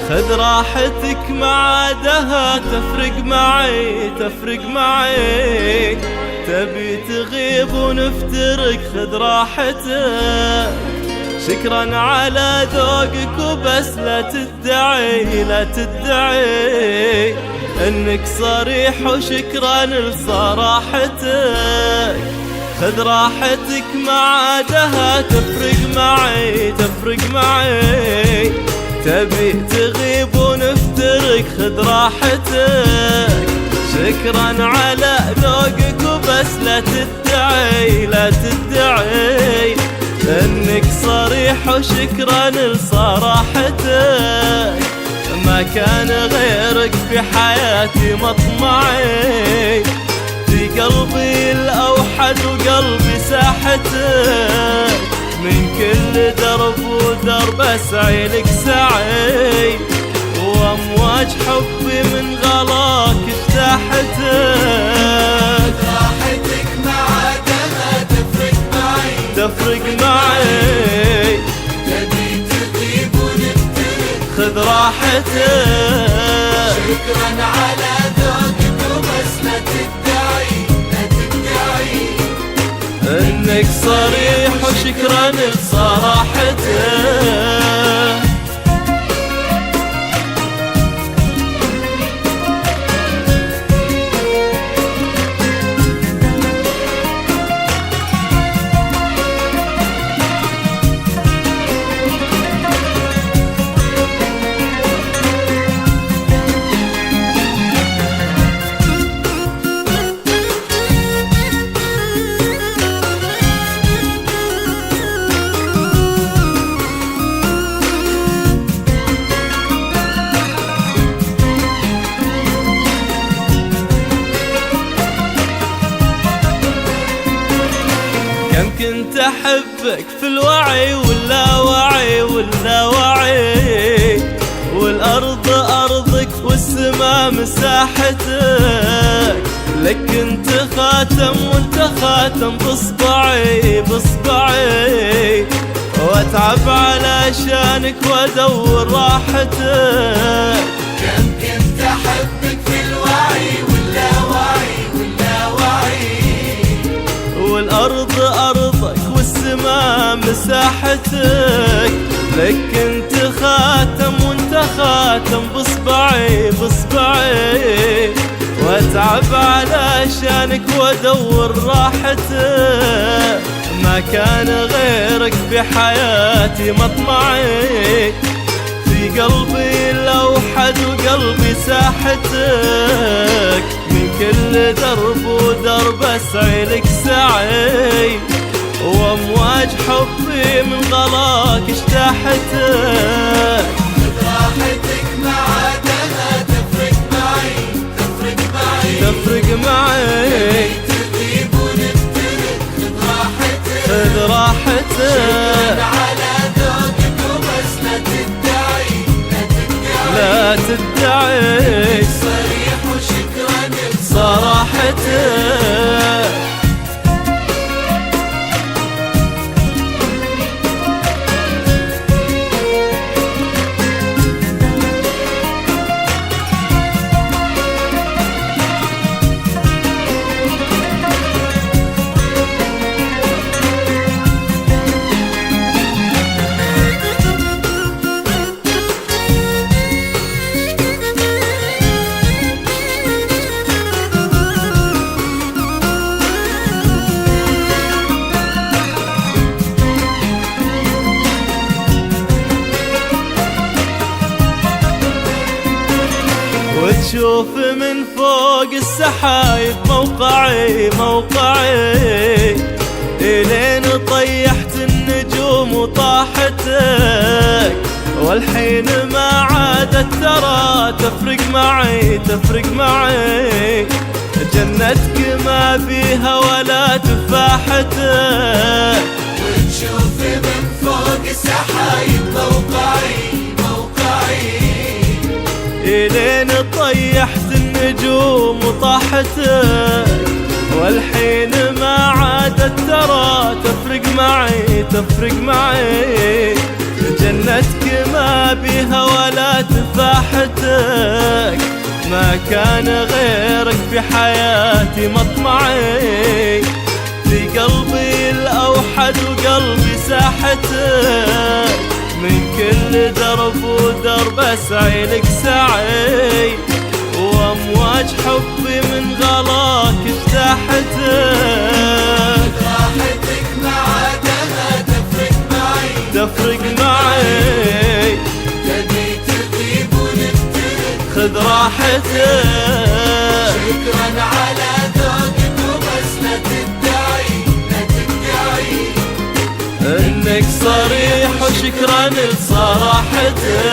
خذ راحتك مع عادها تفرق معي تفرق معي، تبي تغيب ونفترق خذ راحتك. شكرا على ذوقك وبس لا تدعي لا تدعي انك صريح، وشكرا لصراحتك. خذ راحتك مع عادها تفرق معي تفرق معي، تبي تغيب ونفترق خذ راحتك. شكرا على ذوقك وبس لا تدعي لا تدعي انك صريح، وشكرا لصراحتك. ما كان غيرك في حياتي مطمعي، في قلبي الأوحد وقلبي ساحتك. من كل درب ودرب أسعي لك سعي، وأمواج حبي من غلاك اجتاحتك. راحتك مع عادها تفرق معي تفرق معي، تبي تغيب ونفترق خذ راحتك. شكرا على ذوقك وبس لا تدعي لا تدعي انك صريح، وشكرا لصراحتك. كم كنت أحبك في الوعي واللاوعي واللاوعي، والأرض أرضك والسما مساحتك. لك كنت خاتم وانت خاتم بصبعي بصبعي، واتعب علشانك وادور راحتك. كم كنت أحبك في الوعي واللاوعي واللاوعي، والأرض أرضك والسما مساحتك. لك كنت خاتم وانت خاتم بصبعي بصبعي، واتعب علشانك وادور راحتك. ما كان غيرك بحياتي مطمعي، في قلبي الأوحد وقلبي ساحتك. من كل درب ودرب أسعي لك سعي، وأمواج حبي من غلاك اجتاحتك. راحتك مع عادها تفرق معي تفرق معي تفرق معي، تغيب ونفترق خذ راحتك. خذ راحتك. على ذوقك وبس لا تدعي لا تدعي صريح وشكرا صراحتك. وتشوف من فوق السحايب موقعي موقعي، إلين طيحت النجوم وطاحتك. والحين ما عادت ترى تفرق معي تفرق معي، جنتك ما بيها ولا تفاحتك، وتشوف من فوق السحايب موقعي إلين طيحت النجوم وطاحتك، والحين ما عادت ترى تفرق معي جنتك ما بيها ولا تفاحتك، ما كان غيرك في حياتي مطمعي، في قلبي الأوحد وقلبي ساحتك، من كل درب ودرب أسعي لك سعي، وأمواج حبي من غلاك اجتاحتك، راحتك معادها تفرق معي تبي تغيب ونفترق خذ راحتك، شكرا على ذوقك وبس لا تدعي انك صريح وشكرا لصراحتك.